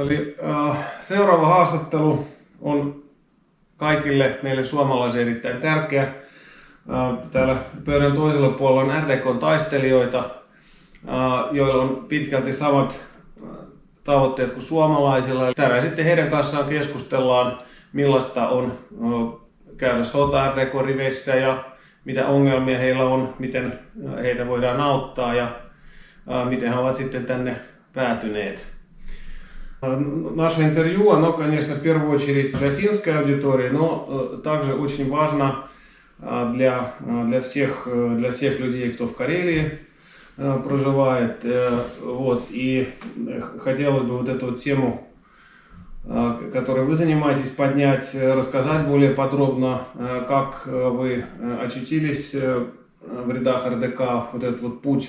Eli seuraava haastattelu on kaikille meille suomalaisille erittäin tärkeä. Täällä pöydän toisella puolella on RDK-taistelijoita, joilla on pitkälti samat tavoitteet kuin suomalaisilla. Tänään sitten heidän kanssaan keskustellaan, millaista on käydä sota RDK-riveissä ja mitä ongelmia heillä on, miten heitä voidaan auttaa ja miten he ovat sitten tänne päätyneet. Наше интервью, оно, конечно, в первую очередь для финской аудитории, но также очень важно для всех людей, кто в Карелии проживает. Вот, и хотелось бы вот эту тему, которой вы занимаетесь, поднять, рассказать более подробно, как вы очутились в рядах РДК, вот этот вот путь,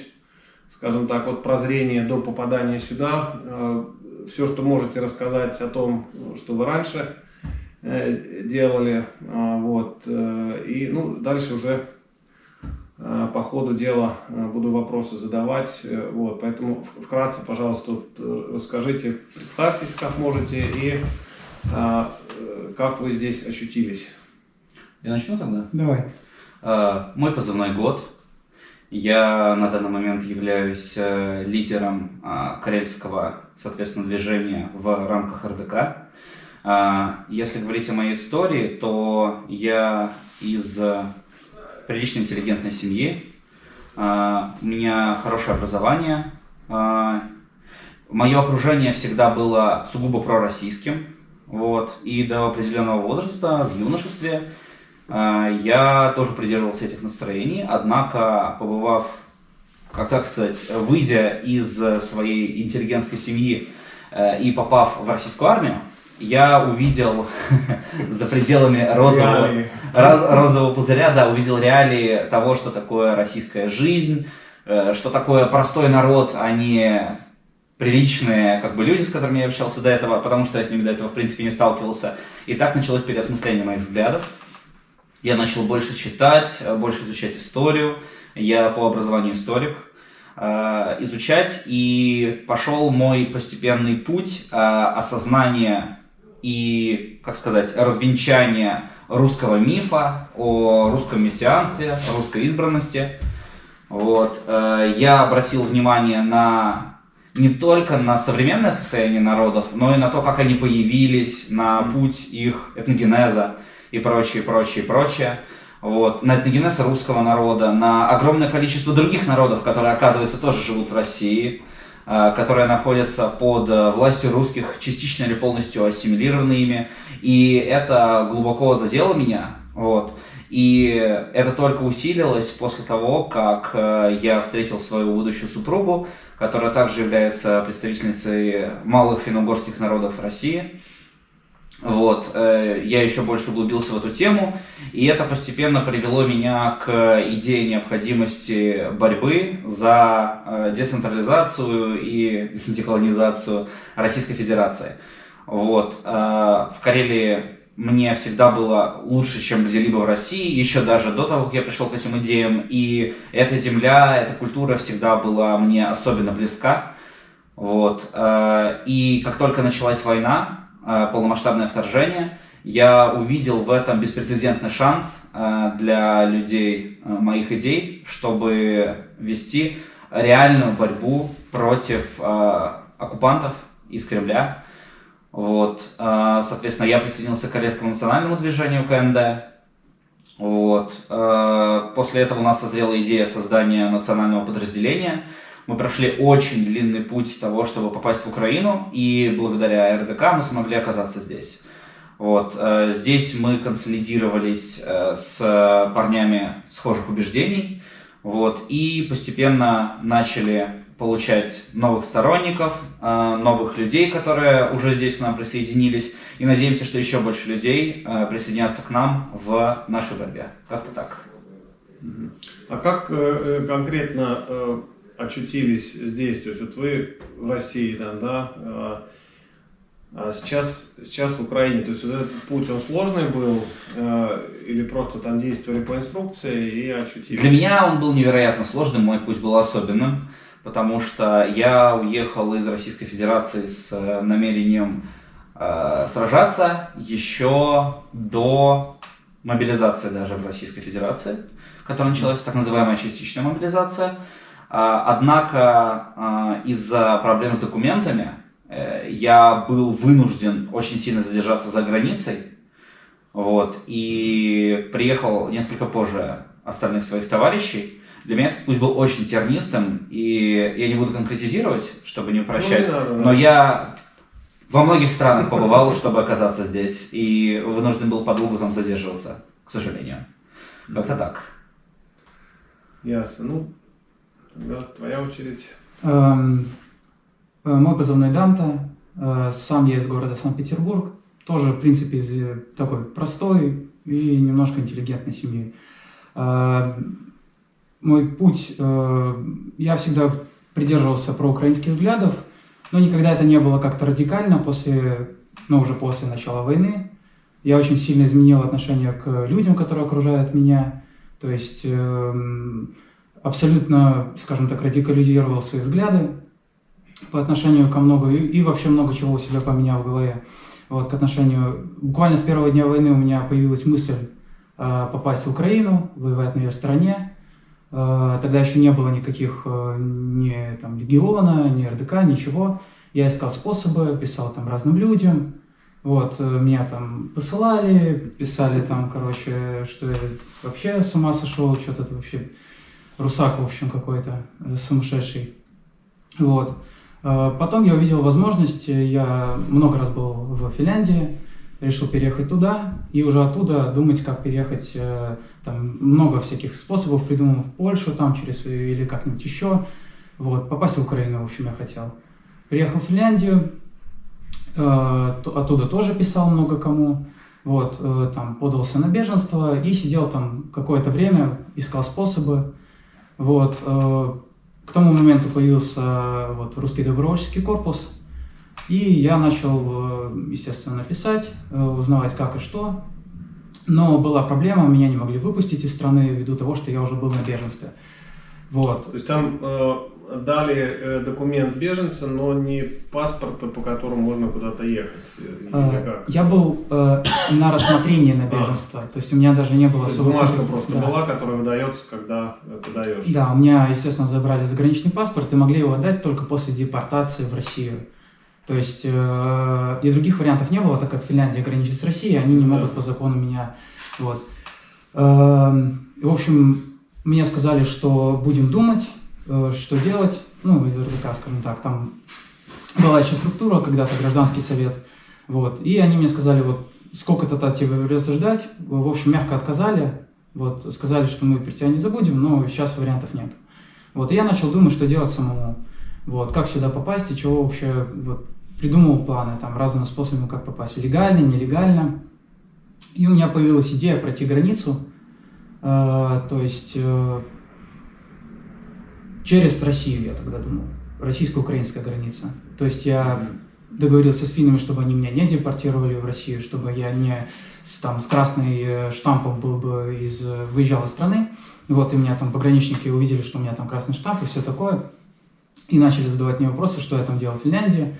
скажем так, от прозрения до попадания сюда. Все, что можете рассказать о том, что вы раньше делали, вот, и дальше уже по ходу дела буду вопросы задавать, вот, поэтому вкратце, пожалуйста, расскажите, представьтесь, как можете, и как вы здесь очутились. Я начну тогда? Давай. Мой позывной «Год». Я на данный момент являюсь лидером карельского, соответственно, движения в рамках РДК. Если говорить о моей истории, то я из прилично интеллигентной семьи. У меня хорошее образование. Мое окружение всегда было сугубо пророссийским. Вот. И до определенного возраста, в юношестве, я тоже придерживался этих настроений, однако, побывав, как так сказать, выйдя из своей интеллигентской семьи и попав в российскую армию, я увидел за пределами розового пузыря, да, увидел реалии того, что такое российская жизнь, что такое простой народ, а не приличные люди, с которыми я общался до этого, потому что я с ними до этого, в принципе, не сталкивался. И так началось переосмысление моих взглядов. Я начал больше читать, больше изучать историю. Я по образованию историк. Изучать, и пошел мой постепенный путь осознания и, как сказать, развенчания русского мифа о русском мессианстве, о русской избранности. Вот. Я обратил внимание не только на современное состояние народов, но и на то, как они появились, на путь их этногенеза и прочее. Вот. На этногенез русского народа, на огромное количество других народов, которые, оказывается, тоже живут в России, которые находятся под властью русских, частично или полностью ассимилированы ими. И это глубоко задело меня. Вот. И это только усилилось после того, как я встретил свою будущую супругу, которая также является представительницей малых финно-угорских народов России. Вот, я еще больше углубился в эту тему, и это постепенно привело меня к идее необходимости борьбы за децентрализацию и деколонизацию Российской Федерации. Вот, в Карелии мне всегда было лучше, чем где-либо в России, еще даже до того, как я пришел к этим идеям, и эта земля, эта культура всегда была мне особенно близка. Вот, и как только началась война, полномасштабное вторжение, я увидел в этом беспрецедентный шанс для людей моих идей, чтобы вести реальную борьбу против оккупантов из Кремля. Вот. Соответственно, я присоединился к Карельскому национальному движению КНД. Вот. После этого у нас созрела идея создания национального подразделения. Мы прошли очень длинный путь того, чтобы попасть в Украину, и благодаря РДК мы смогли оказаться здесь. Вот. Здесь мы консолидировались с парнями схожих убеждений, вот, и постепенно начали получать новых сторонников, новых людей, которые уже здесь к нам присоединились, и надеемся, что еще больше людей присоединятся к нам в нашей борьбе. Как-то так. А как конкретно очутились здесь? То есть вот вы в России, да, а сейчас в Украине. То есть вот этот путь, он сложный был или просто там действовали по инструкции и очутились? Для меня он был невероятно сложным, мой путь был особенным, потому что я уехал из Российской Федерации с намерением сражаться еще до мобилизации даже в Российской Федерации, которая началась, так называемая частичная мобилизация. Однако из-за проблем с документами я был вынужден очень сильно задержаться за границей, вот, и приехал несколько позже остальных своих товарищей. Для меня этот путь был очень тернистым, и я не буду конкретизировать, чтобы не упрощать, но я во многих странах побывал, чтобы оказаться здесь, и вынужден был подолгу там задерживаться, к сожалению. Как-то так. Ясно. Ну, да, твоя очередь. Мой позывной Данта. Сам я из города Санкт-Петербург. Тоже, в принципе, из такой простой и немножко интеллигентной семьи. Мой путь, я всегда придерживался проукраинских взглядов, но никогда это не было как-то радикально уже после начала войны. Я очень сильно изменил отношение к людям, которые окружают меня. То есть абсолютно, скажем так, радикализировал свои взгляды по отношению ко многому и вообще много чего у себя поменял в голове. Вот, к отношению... Буквально с первого дня войны у меня появилась мысль попасть в Украину, воевать на ее стороне. Тогда еще не было никаких ни там, легиона, ни РДК, ничего. Я искал способы, писал там разным людям. Вот, меня там посылали, писали там, короче, что я вообще с ума сошел, что-то вообще русак, в общем, какой-то сумасшедший. Вот. Потом я увидел возможность, я много раз был в Финляндии, решил переехать туда и уже оттуда думать, как переехать. Там много всяких способов придумал в Польшу, там через или как-нибудь еще. Вот, попасть в Украину, в общем, я хотел. Приехал в Финляндию, оттуда тоже писал много кому. Вот, там подался на беженство и сидел там какое-то время, искал способы. Вот, к тому моменту появился вот, русский добровольческий корпус. И я начал, естественно, писать, узнавать как и что. Но была проблема, меня не могли выпустить из страны ввиду того, что я уже был на беженстве. Вот. То есть там дали документ беженца, но не паспорта, по которому можно куда-то ехать? Я был на рассмотрении на беженство. То есть у меня даже не было... То есть бумажка просто была, которая выдается, когда ты даешь? Да, у меня, естественно, забрали заграничный паспорт и могли его отдать только после депортации в Россию. То есть и других вариантов не было, так как Финляндия граничит с Россией, они не могут по закону меня... Вот. В общем, мне сказали, что будем думать, что делать. Ну, из РДК, скажем так, там была еще структура, когда-то гражданский совет. Вот. И они мне сказали, вот, сколько-то тебе придется ждать. В общем, мягко отказали. Вот. Сказали, что мы про тебя не забудем, но сейчас вариантов нет. Вот. И я начал думать, что делать самому. Вот. Как сюда попасть и чего вообще... Вот. Придумал планы, там, разными способами, как попасть. Легально, нелегально. И у меня появилась идея пройти границу. То есть через Россию, я тогда думал. Российско-украинская граница. То есть я договорился с финнами, чтобы они меня не депортировали в Россию, чтобы я не с красным штампом выезжал из страны. Вот, и меня там пограничники увидели, что у меня там красный штамп и все такое. И начали задавать мне вопросы, что я там делал в Финляндии.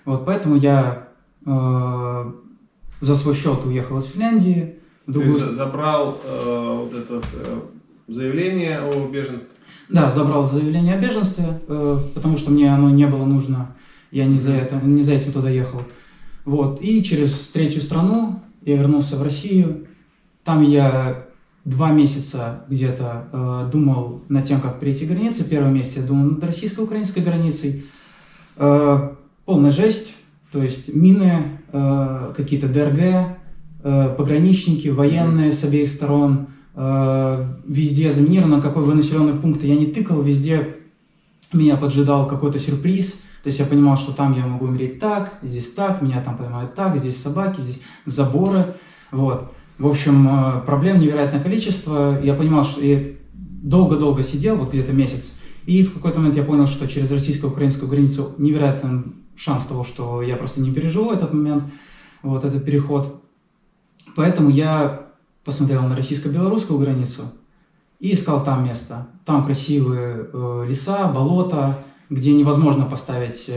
Вот, поэтому я за свой счет уехал из Финляндии. Ты забрал вот это заявление о беженстве? Да, забрал заявление о беженстве, потому что мне оно не было нужно. Я не за этим туда ехал. Вот, и через третью страну я вернулся в Россию. Там я 2 месяца где-то думал над тем, как перейти границу. Первый месяц я думал над российско-украинской границей. Полная жесть, то есть мины, какие-то ДРГ, пограничники, военные с обеих сторон, везде заминировано, какой бы населенный пункт я не тыкал, везде меня поджидал какой-то сюрприз, то есть я понимал, что там я могу умереть так, здесь так, меня там поймают так, здесь собаки, здесь заборы, вот. В общем, проблем невероятное количество, я понимал, что я долго-долго сидел, вот где-то месяц, и в какой-то момент я понял, что через российско-украинскую границу невероятный шанс того, что я просто не переживу этот момент, вот этот переход. Поэтому я посмотрел на российско-белорусскую границу и искал там место. Там красивые леса, болота, где невозможно поставить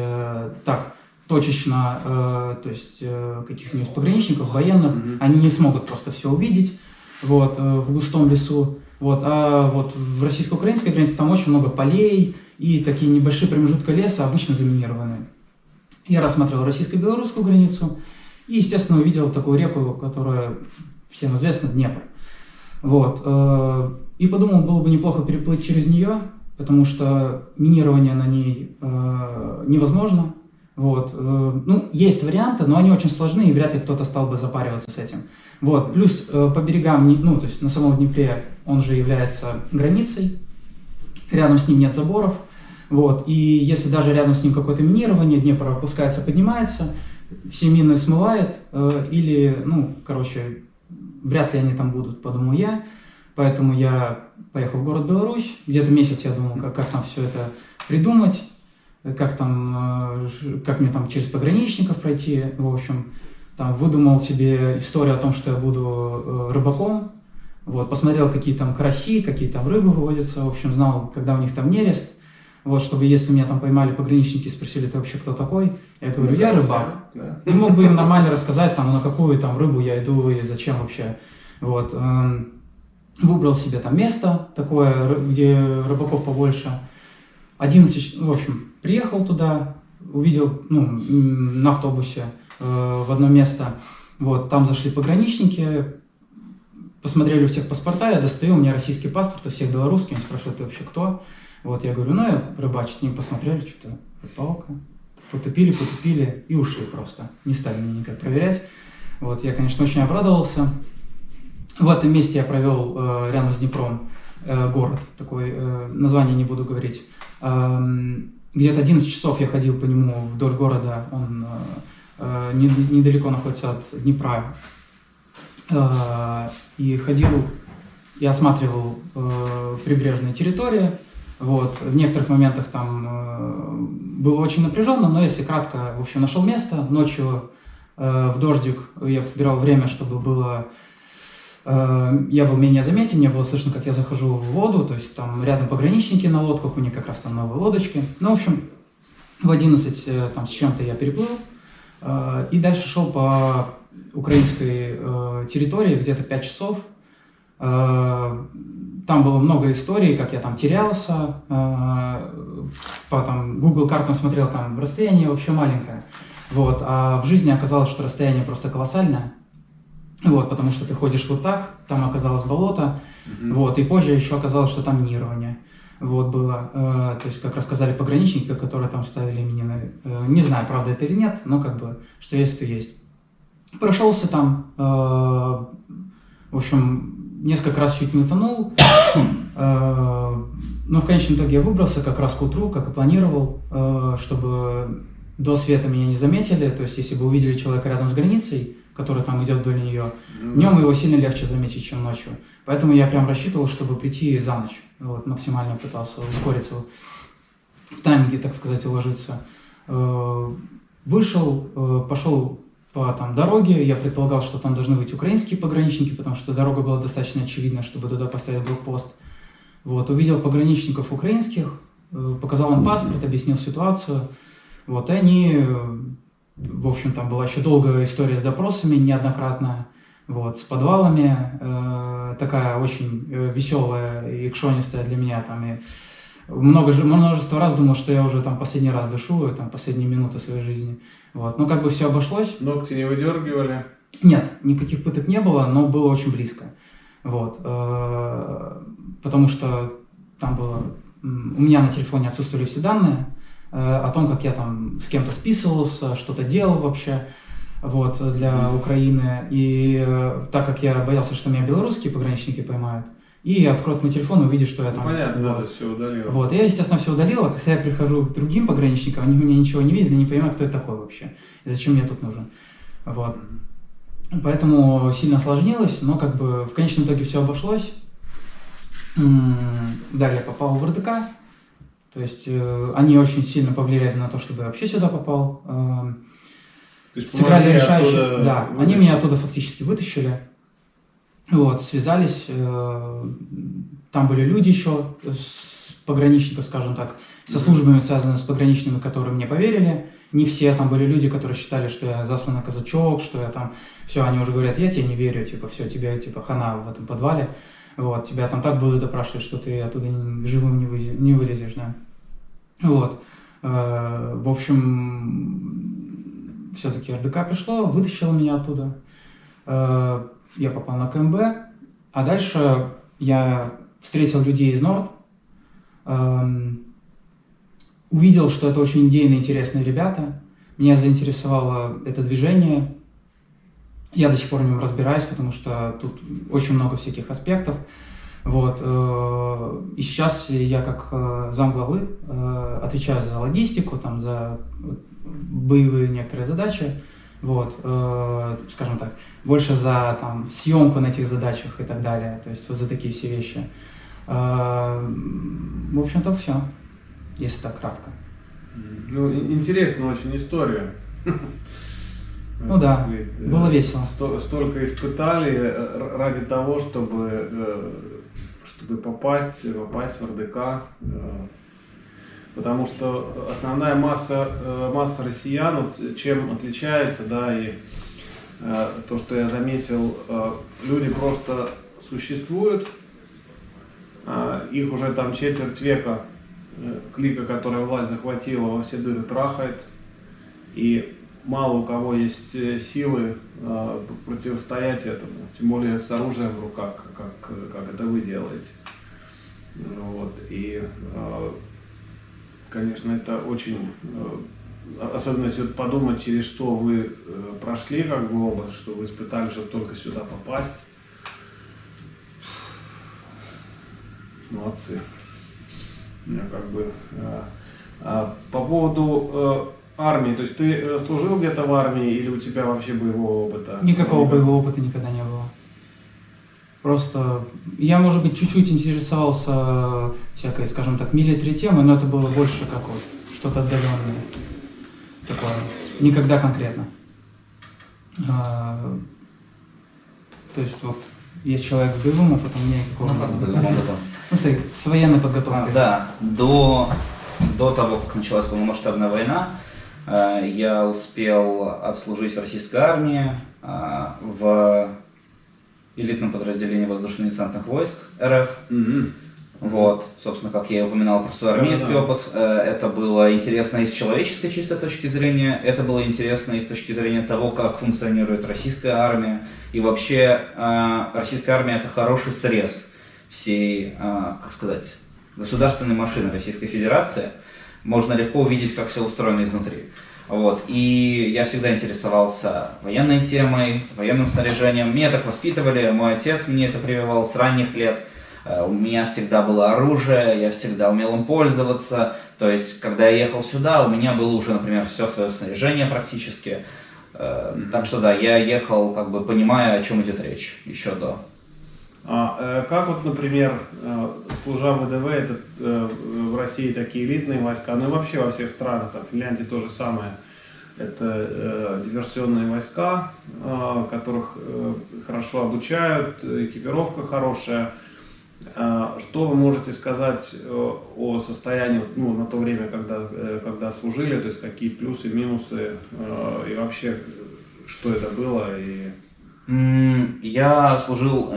так точечно, то есть каких-нибудь пограничников, военных, они не смогут просто все увидеть вот, в густом лесу. Вот, а вот в российско-украинской границе там очень много полей и такие небольшие промежутки леса, обычно заминированные. Я рассматривал российско-белорусскую границу и, естественно, увидел такую реку, которая всем известна, Днепр. Вот, и подумал, было бы неплохо переплыть через нее, потому что минирование на ней невозможно. Вот, ну, есть варианты, но они очень сложны, и вряд ли кто-то стал бы запариваться с этим. Вот, плюс по берегам, ну, то есть на самом Днепре он же является границей, рядом с ним нет заборов, вот, и если даже рядом с ним какое-то минирование, Днепр опускается, поднимается, все мины смывает, или, ну, короче, вряд ли они там будут, подумал я, поэтому я поехал в город Беларусь, где-то месяц я думал, как там все это придумать, как мне там через пограничников пройти, в общем, там выдумал себе историю о том, что я буду рыбаком, вот, посмотрел, какие там караси, какие там рыбы выводятся, в общем, знал, когда у них там нерест, вот, чтобы если меня там поймали пограничники и спросили, ты вообще кто такой, я говорю, я рыбак, Да. и мог бы им нормально рассказать, там, на какую там рыбу я иду и зачем вообще, вот, выбрал себе там место такое, где рыбаков побольше, 11, в общем, приехал туда, увидел, ну, на автобусе в одно место, вот, там зашли пограничники, посмотрели в техпаспорта, я достаю, у меня российский паспорт, у всех белорусский, он спрашивает, ты вообще кто? Вот, я говорю, ну, я рыбачить, они посмотрели, что-то, рыбалка, потупили и ушли просто, не стали меня никак проверять, вот, я, конечно, очень обрадовался. В этом месте я провел рядом с Днепром город, такой, название не буду говорить. Где-то 11 часов я ходил по нему вдоль города, он недалеко находится от Днепра. И ходил, я осматривал прибрежные территории. Вот. В некоторых моментах там было очень напряженно, но если кратко, в общем, нашел место. Ночью в дождик я подбирал время, чтобы было... Я был менее заметен, мне было слышно, как я захожу в воду, то есть там рядом пограничники на лодках, у них как раз там новые лодочки. Ну, в общем, в 11 там, с чем-то я переплыл и дальше шел по украинской территории где-то 5 часов. Там было много историй, как я там терялся, по там, Google картам смотрел, там расстояние вообще маленькое. Вот. А в жизни оказалось, что расстояние просто колоссальное. Вот, потому что ты ходишь вот так, там оказалось болото, вот, и позже еще оказалось, что там минирование, вот, было, то есть, как рассказали пограничники, которые там ставили мины, не знаю, правда это или нет, но как бы, что есть, то есть. Прошелся там, в общем, несколько раз чуть не утонул, но в конечном итоге я выбрался как раз к утру, как и планировал, чтобы до света меня не заметили, то есть, если бы увидели человека рядом с границей, который там идет вдоль нее, днем его сильно легче заметить, чем ночью. Поэтому я прям рассчитывал, чтобы прийти за ночь. Вот, максимально пытался ускориться, в тайминге, так сказать, уложиться. Вышел, пошел по там, дороге, я предполагал, что там должны быть украинские пограничники, потому что дорога была достаточно очевидна, чтобы туда поставить блокпост. Вот, увидел пограничников украинских, показал им паспорт, объяснил ситуацию. Вот, и они... В общем, там была еще долгая история с допросами, неоднократно, вот, с подвалами, такая очень веселая и экшонистая для меня, там, и множество раз думал, что я уже там последний раз дышу, там, последние минуты своей жизни, вот, но как бы все обошлось. Ногти не выдергивали? Нет, никаких пыток не было, но было очень близко, вот, потому что там было, у меня на телефоне отсутствовали все данные, о том, как я там с кем-то списывался, что-то делал вообще, вот, для Украины. И так как я боялся, что меня белорусские пограничники поймают, и откроют мой телефон и увидят, что я там... Понятно, вот. да, ты все удалил. Вот, я, естественно, все удалил, а когда я прихожу к другим пограничникам, они у меня ничего не видят и не понимают, кто это такой вообще, и зачем мне тут нужен. Вот. Поэтому сильно осложнилось, но как бы в конечном итоге все обошлось. Далее я попал в РДК. То есть они очень сильно повлияли на то, чтобы я вообще сюда попал. Сыграли решающую. Да, они меня оттуда фактически вытащили. Вот, связались. Там были люди еще, пограничников, скажем так. со службами, связанными с пограничными, которые мне поверили. Не все, там были люди, которые считали, что я засланный казачок, что я там... Все, они уже говорят, я тебе не верю, типа, все, тебя, типа, хана в этом подвале. Вот, тебя там так будут допрашивать, что ты оттуда живым не вылезешь, да. Вот. В общем, все-таки РДК пришло, вытащило меня оттуда. Я попал на КМБ, а дальше я встретил людей из Норд, увидел, что это очень идейные, интересные ребята. Меня заинтересовало это движение. Я до сих пор в нем разбираюсь, потому что тут очень много всяких аспектов. Вот. И сейчас я как замглавы отвечаю за логистику, там, за боевые некоторые задачи. Вот. Скажем так, больше за там, съемку на этих задачах и так далее. То есть вот за такие все вещи. В общем-то, все, если так кратко. Ну, интересная очень история. Ну да, было весело. Столько испытали ради того, чтобы попасть в РДК. Потому что основная масса россиян, чем отличается, да, и то, что я заметил, люди просто существуют, их уже там четверть века, клика, которая власть захватила, во все дыры трахает, и мало у кого есть силы противостоять этому, тем более с оружием в руках, как это вы делаете. Вот. И, конечно, это очень, особенно если подумать, через что вы прошли, как бы, оба, что вы испытали, чтобы только сюда попасть. Молодцы. Как бы, по поводу армии, то есть ты служил где-то в армии или у тебя вообще боевого опыта? Никакого боевого опыта никогда не было. Просто я, может быть, чуть-чуть интересовался всякой, скажем так, милитари темой, но это было больше как вот что-то отдаленное. Такое. Никогда конкретно. То есть вот есть человек с боевым опытом, у меня никакого Ну, как с боевым опытом? Ну, с военной подготовкой. Да, до того, как началась полномасштабная война, я успел отслужить в российской армии, в элитном подразделении воздушно-десантных войск РФ. Вот, собственно, как я и упоминал про свой армейский опыт, это было интересно и с человеческой чистой точки зрения, это было интересно и с точки зрения того, как функционирует российская армия. И вообще, российская армия — это хороший срез всей, как сказать, государственной машины Российской Федерации. Можно легко увидеть, как все устроено изнутри. Вот. И я всегда интересовался военной темой, военным снаряжением. Меня так воспитывали, мой отец мне это прививал с ранних лет. У меня всегда было оружие, я всегда умел им пользоваться. То есть, когда я ехал сюда, у меня было уже, например, все свое снаряжение практически. Так что да, я ехал, как бы понимая, о чем идет речь, еще до. Как вот, например, служа в ВДВ, это в России такие элитные войска, ну и вообще во всех странах, там, в Финляндии то же самое, это диверсионные войска, которых хорошо обучают, экипировка хорошая. Что вы можете сказать о состоянии, ну, на то время, когда служили, то есть какие плюсы, минусы и вообще, что это было? Я служил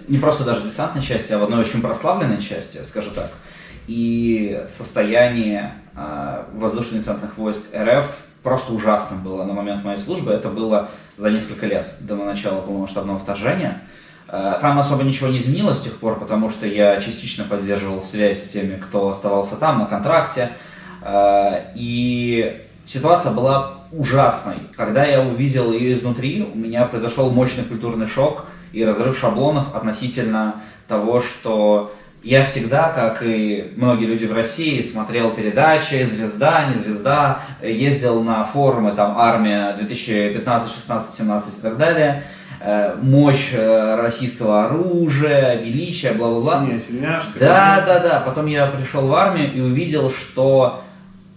не просто даже в десантной части, а в одной очень прославленной части, скажу так. И состояние воздушно-десантных войск РФ просто ужасным было на момент моей службы. Это было за несколько лет до начала полномасштабного вторжения. Там особо ничего не изменилось с тех пор, потому что я частично поддерживал связь с теми, кто оставался там на контракте. И ситуация была ужасной. Когда я увидел ее изнутри, у меня произошел мощный культурный шок и разрыв шаблонов относительно того, что я всегда, как и многие люди в России, смотрел передачи «Звезда», «Не звезда», ездил на форумы, там, «Армия 2015, 16, 17» и так далее. Мощь российского оружия, величие, бла-бла-бла. Да. Потом я пришел в армию и увидел, что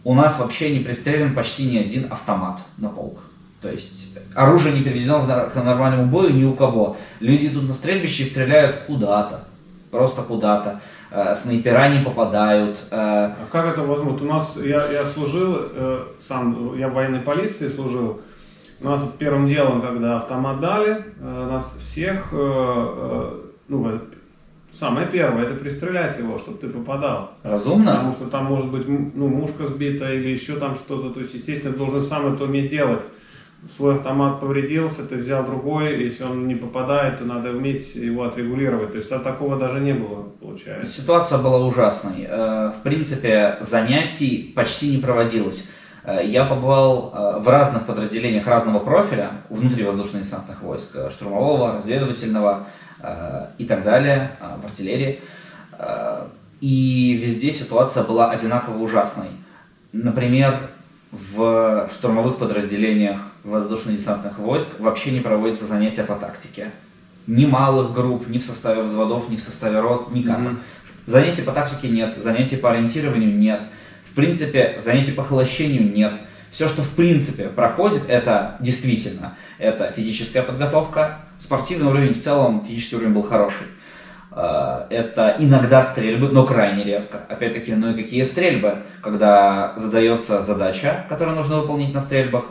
у нас вообще не пристрелен почти ни один автомат на полк. То есть оружие не переведено к нормальному бою ни у кого. Люди идут на стрельбище и стреляют куда-то. Просто куда-то. снайпера не попадают. А как это возможно? У нас, я служил, сам, я в военной полиции служил. У нас вот первым делом, когда автомат дали, нас всех, ну, самое первое, это пристрелять его, чтобы ты попадал. Разумно? Потому что там может быть, ну, мушка сбита или еще там что-то. То есть, естественно, ты должен сам это уметь делать. Свой автомат повредился, ты взял другой, если он не попадает, то надо уметь его отрегулировать. То есть такого даже не было, получается. Ситуация была ужасной. В принципе, занятий почти не проводилось. Я побывал в разных подразделениях разного профиля, внутри воздушно-десантных войск, штурмового, разведывательного и так далее, в артиллерии. И везде ситуация была одинаково ужасной. Например, в штурмовых подразделениях воздушно-десантных войск вообще не проводятся занятия по тактике. Ни малых групп, ни в составе взводов, ни в составе рот, никак. Занятий по тактике нет, занятий по ориентированию нет. В принципе, занятий по холощению нет. Все, что в принципе проходит, это действительно, это физическая подготовка, спортивный уровень в целом, физический уровень был хороший. Это иногда стрельбы, но крайне редко. Опять-таки, ну и какие стрельбы? Когда задается задача, которую нужно выполнить на стрельбах,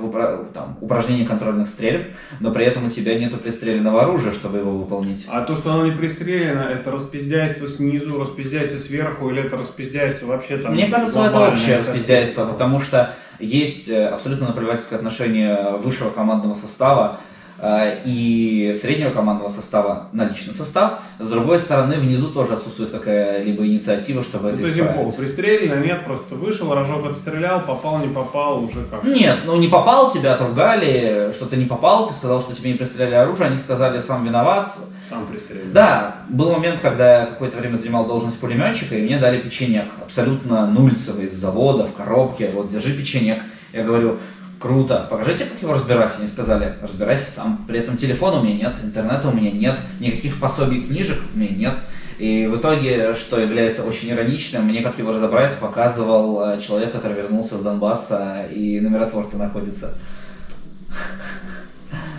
там, упражнение контрольных стрельб, но при этом у тебя нету пристреленного оружия, чтобы его выполнить. А то, что оно не пристрелено, это распиздяйство снизу, распиздяйство сверху, или это распиздяйство вообще там? Мне кажется, это общее распиздяйство, потому что есть абсолютно наплевательское отношение высшего командного состава и среднего командного состава на личный состав. С другой стороны, внизу тоже отсутствует какая-либо инициатива, чтобы это исправить. Пристрелено, нет, просто вышел, рожок отстрелял, попал, не попал, уже как? Нет, ну не попал, тебя отругали, что ты не попал, ты сказал, что тебе не пристреляли оружие, они сказали, сам виноват. Сам пристрелил. Да, был момент, когда я какое-то время занимал должность пулеметчика, и мне дали печенек, абсолютно нульцевый, из завода, в коробке, вот, держи печенек. Я говорю, круто, покажите, как его разбирать. Они сказали, разбирайся сам. При этом телефона у меня нет, интернета у меня нет, никаких пособий, книжек у меня нет. И в итоге, что является очень ироничным, мне как его разобрать показывал человек, который вернулся с Донбасса и на миротворце находится.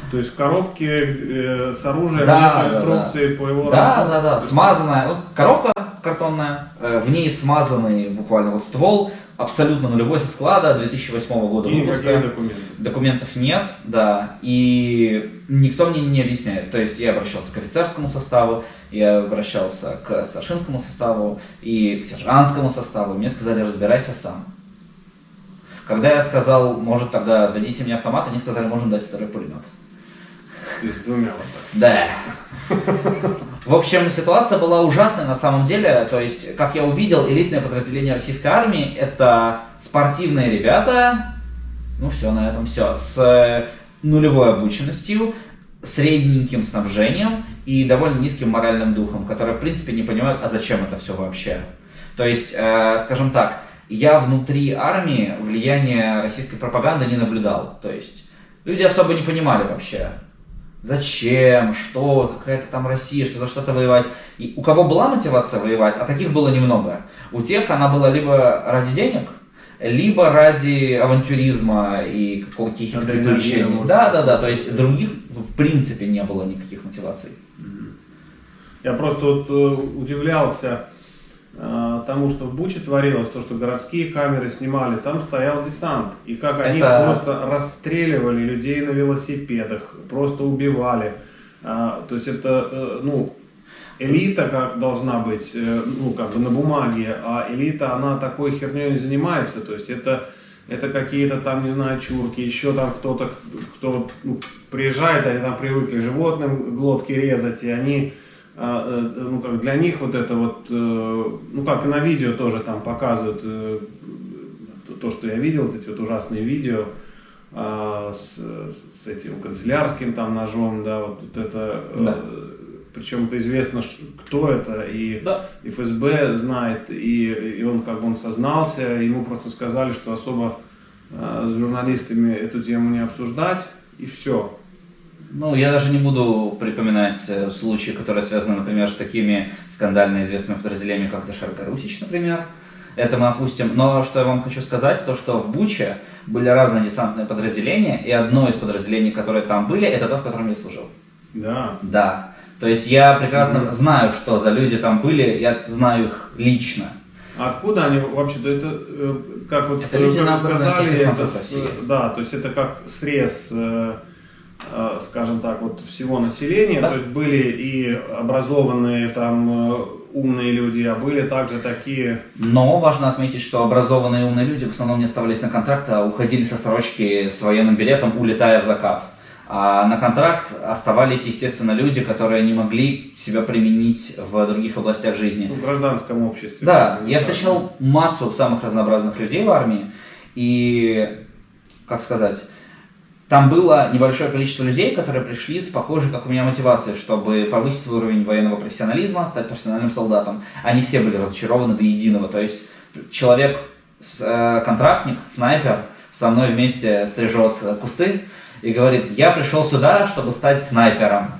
То есть в коробке с оружием да, нет инструкции по его Да, смазанная, ну, коробка картонная, в ней смазанный буквально вот ствол, абсолютно нулевой со склада 2008 года и выпуска. никаких документов. Документов нет, да, и никто мне не объясняет. То есть я обращался к офицерскому составу, я обращался к старшинскому составу и к сержантскому составу, мне сказали, разбирайся сам. Когда я сказал, может тогда дадите мне автомат, они сказали, можем дать второй пулемет. То есть двумя вот так. Да. В общем, ситуация была ужасная на самом деле. То есть, как я увидел, элитное подразделение российской армии — это спортивные ребята, ну все, на этом все, с нулевой обученностью, средненьким снабжением и довольно низким моральным духом, которые, в принципе, не понимают, а зачем это все вообще. То есть, скажем так, я внутри армии влияния российской пропаганды не наблюдал. То есть, люди особо не понимали вообще, зачем, что, какая-то там Россия, что за что-то воевать. И у кого была мотивация воевать, а таких было немного. У тех она была либо ради денег, либо ради авантюризма и каких-то приключений. Да, то есть других в принципе не было никаких мотиваций. Я просто вот удивлялся тому, что в Буче творилось, то, что городские камеры снимали, там стоял десант, и как они просто расстреливали людей на велосипедах, просто убивали. То есть это, ну, элита как должна быть, ну, как бы на бумаге, а элита, она такой херней не занимается, то есть это какие-то там, не знаю, чурки, еще там кто-то, кто приезжает, они там привыкли животным глотки резать, и они... ну, как для них вот это вот, ну, как и на видео тоже там показывают, то, что я видел, вот эти вот ужасные видео с этим канцелярским там ножом, да, вот это, да. Причем это известно, кто это, и да. ФСБ знает, и он как бы он сознался, ему просто сказали, что особо с журналистами эту тему не обсуждать, и все. Ну, я даже не буду припоминать случаи, которые связаны, например, с такими скандально известными подразделениями, как Дошарка Русич, например. Это мы опустим. Но что я вам хочу сказать, то что в Буче были разные десантные подразделения, и одно из подразделений, которые там были, это то, в котором я служил. Да. Да. То есть я прекрасно знаю, что за люди там были, я знаю их лично. А откуда они вообще-то это, как вот Это люди, как вы наоборот, сказали, со всех это концов России. да, то есть это как срез, скажем так, вот всего населения, Да. то есть были и образованные там умные люди, а были также такие. Но важно отметить, что образованные и умные люди в основном не оставались на контракт, а уходили со строчки с военным билетом, улетая в закат. А на контракт оставались, естественно, люди, которые не могли себя применить в других областях жизни. В гражданском обществе. Да, я встречал массу самых разнообразных людей в армии, и, как сказать, там было небольшое количество людей, которые пришли с похожей, как у меня, мотивацией, чтобы повысить свой уровень военного профессионализма, стать профессиональным солдатом. Они все были разочарованы до единого. То есть человек, контрактник, снайпер, со мной вместе стрижет кусты и говорит: я пришел сюда, чтобы стать снайпером.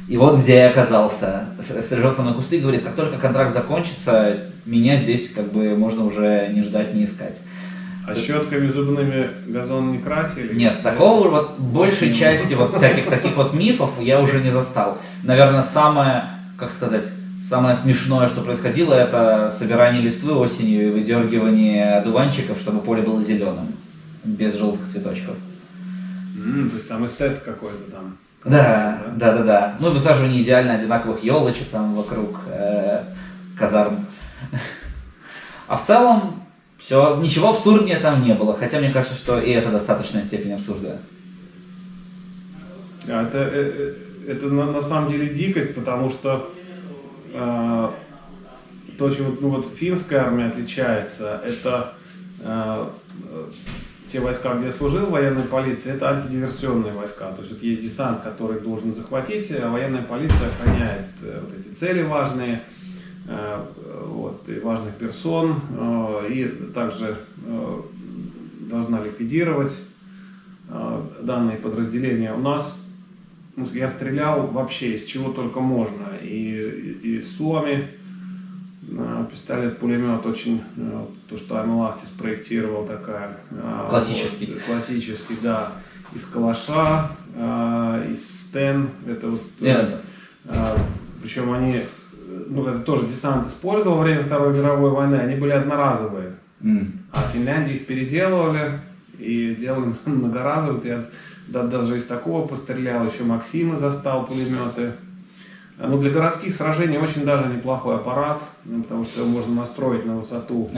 И вот где я оказался. Стрижет со мной кусты и говорит: как только контракт закончится, меня здесь как бы можно уже не ждать, не искать. А щетками зубными газон не красили? Нет, такого вот большей части вот всяких таких вот мифов я уже не застал. Наверное, самое, как сказать, самое смешное, что происходило, это собирание листвы осенью и выдергивание одуванчиков, чтобы поле было зеленым, без желтых цветочков. То есть там эстет какой-то там. Да. Ну и высаживание идеально одинаковых елочек там вокруг казарм. А в целом все, ничего абсурднее там не было, хотя мне кажется, что и это достаточная степень абсурда. Это на самом деле дикость, потому что то, чем вот финская армия отличается, это те войска, где я служил, военная полиция, это антидиверсионные войска. То есть вот есть десант, который должен захватить, а военная полиция охраняет вот эти цели важные, вот, и важных персон, и также должна ликвидировать данные подразделения. У нас, я стрелял вообще из чего только можно, и из Суоми, пистолет-пулемет очень, то, что Амилахти спроектировал, такая. Классический. Вот, классический, да. Из калаша, из стен, это вот. Причем они, это тоже десант использовал во время Второй мировой войны, они были одноразовые. А в Финляндии их переделывали и делали многоразовые. Я даже из такого пострелял, еще Максимы застал пулеметы. Но для городских сражений очень даже неплохой аппарат, потому что его можно настроить на высоту,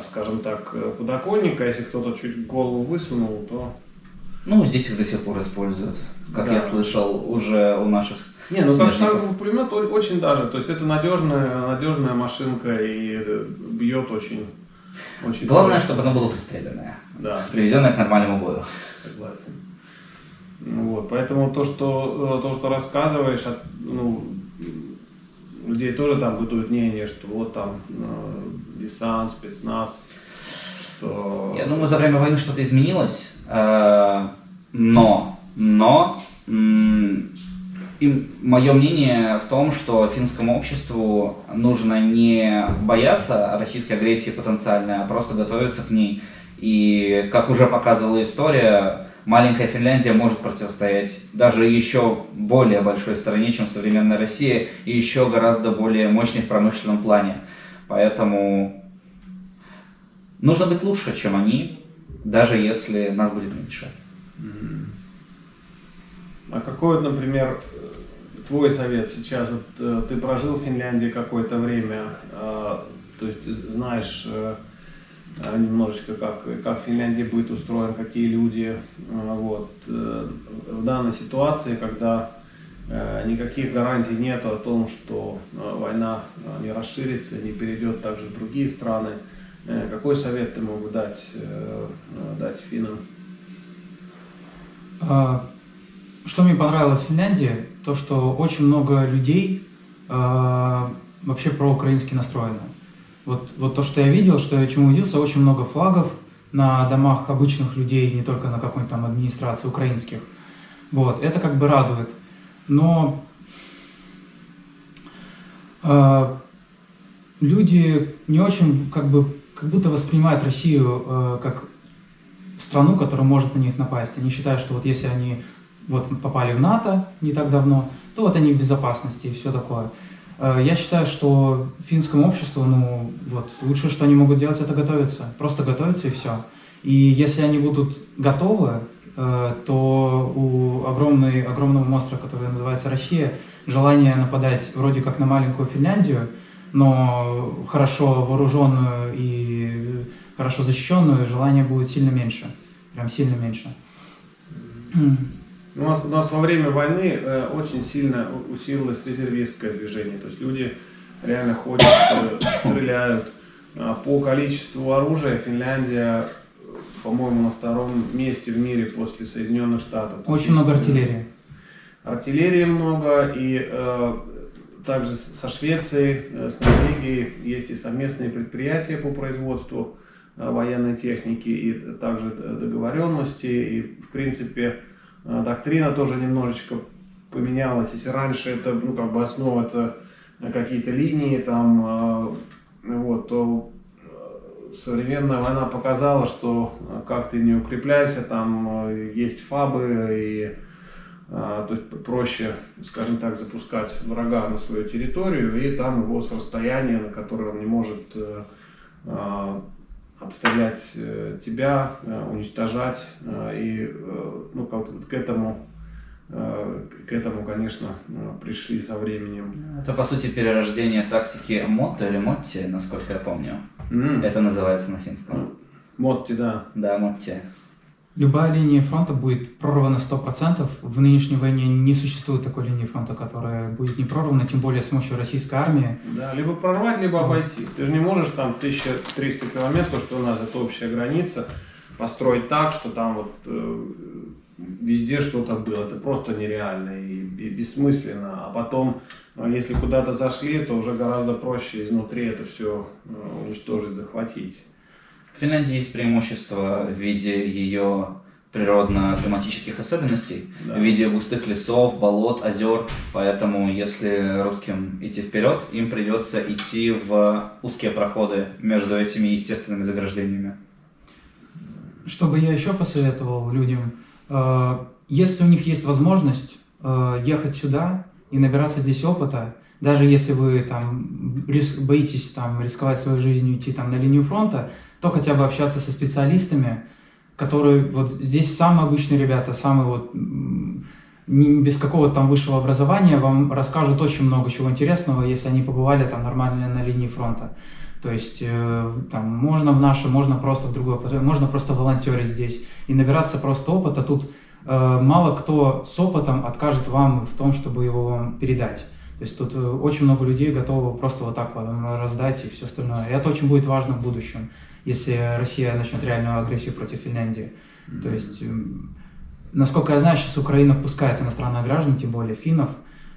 скажем так, подоконника. Если кто-то чуть голову высунул, то... Ну, здесь их до сих пор используют, как я слышал, уже у наших... Не, как штанговый пулемет очень даже, то есть это надежная машинка и бьет очень... Главное, чтобы оно было пристреленное, привезенное к нормальному бою. Согласен. Вот, поэтому то, что рассказываешь, людей тоже там бытует мнение, что вот там десант, спецназ, что... Я думаю, за время войны что-то изменилось, но и мое мнение в том, что финскому обществу нужно не бояться российской агрессии потенциальной, а просто готовиться к ней. И, как уже показывала история, маленькая Финляндия может противостоять даже еще более большой стране, чем современная Россия, и еще гораздо более мощной в промышленном плане. Поэтому нужно быть лучше, чем они, даже если нас будет меньше. А какой, например, твой совет сейчас? Вот, ты прожил в Финляндии какое-то время, то есть ты знаешь немножечко, как в Финляндии будет устроен, какие люди. Вот. В данной ситуации, когда никаких гарантий нет о том, что война не расширится, не перейдет также в другие страны, какой совет ты мог бы дать финнам? Что мне понравилось в Финляндии, то что очень много людей вообще проукраински настроены. Вот то, что я видел, что я чему удивился, очень много флагов на домах обычных людей, не только на какой-нибудь там администрации украинских. Вот, это как бы радует. Но люди не очень как будто воспринимают Россию как страну, которая может на них напасть. Они считают, что вот если они вот попали в НАТО не так давно, то вот они в безопасности и все такое. Я считаю, что финскому обществу, ну, вот, лучшее, что они могут делать, это готовиться. Просто готовиться и все. И если они будут готовы, то у огромного монстра, который называется Россия, желание нападать вроде как на маленькую Финляндию, но хорошо вооруженную и хорошо защищенную, желание будет сильно меньше. Прям сильно меньше. У нас во время войны очень сильно усилилось резервистское движение. То есть люди реально ходят, стреляют. По количеству оружия Финляндия, по-моему, на втором месте в мире после Соединенных Штатов. Очень много артиллерии. Артиллерии много, и также со Швецией, с Норвегией есть и совместные предприятия по производству военной техники, и также договоренности, и в принципе доктрина тоже немножечко поменялась. Если раньше это, ну, как бы основа это какие-то линии, там, вот, то современная война показала, что как ты не укрепляйся, там есть фабы, и то есть проще, скажем так, запускать врага на свою территорию, и там его с расстояния, на которое он не может обстрелять тебя, уничтожать, и ну, к этому, конечно, пришли со временем. Это, по сути, перерождение тактики Мотто или Мотти, насколько я помню. Это называется на финском. Мотти, да. Да, Мотти. Любая линия фронта будет прорвана 100%. В нынешней войне не существует такой линии фронта, которая будет не прорвана, тем более с помощью российской армии. Да, либо прорвать, либо обойти. Ты же не можешь там 1300 километров, что у нас это общая граница, построить так, что там вот везде что-то было. Это просто нереально и бессмысленно. А потом, если куда-то зашли, то уже гораздо проще изнутри это все уничтожить, захватить. В Финляндии есть преимущество в виде ее природно-климатических особенностей, да. В виде густых лесов, болот, озер. Поэтому, если русским идти вперед, им придется идти в узкие проходы между этими естественными заграждениями. Что бы я еще посоветовал людям, если у них есть возможность ехать сюда и набираться здесь опыта, даже если вы там боитесь там рисковать своей жизнью, идти там на линию фронта, то хотя бы общаться со специалистами, которые вот здесь самые обычные ребята, самые вот без какого-то там высшего образования вам расскажут очень много чего интересного, если они побывали там нормально на линии фронта. То есть там можно в наше, можно просто в другое, можно просто волонтерить здесь и набираться просто опыта. Тут мало кто с опытом откажет вам в том, чтобы его вам передать. То есть тут очень много людей готовы просто вот так вам раздать и все остальное. И это очень будет важно в будущем, если Россия начнет реальную агрессию против Финляндии. То есть, насколько я знаю, сейчас Украина впускает иностранных граждан, тем более финнов,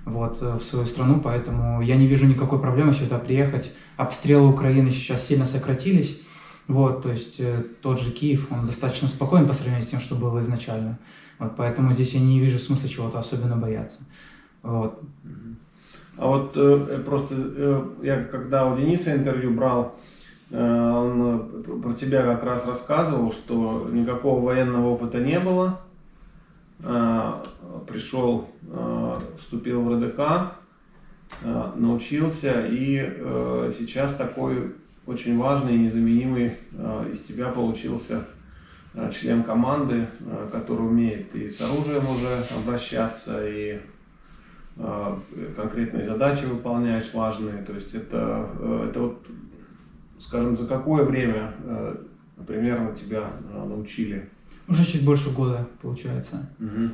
вот, в свою страну, поэтому я не вижу никакой проблемы сюда приехать. Обстрелы Украины сейчас сильно сократились, вот, то есть тот же Киев, он достаточно спокоен по сравнению с тем, что было изначально. Вот, поэтому здесь я не вижу смысла чего-то особенно бояться. Вот. А вот просто я когда у Дениса интервью брал, он про тебя как раз рассказывал, что никакого военного опыта не было. Пришел, вступил в РДК, научился, и сейчас такой очень важный и незаменимый из тебя получился член команды, который умеет и с оружием уже обращаться, и конкретные задачи выполняешь важные. То есть это вот, скажем, за какое время примерно тебя научили? Уже чуть больше года, получается. Угу.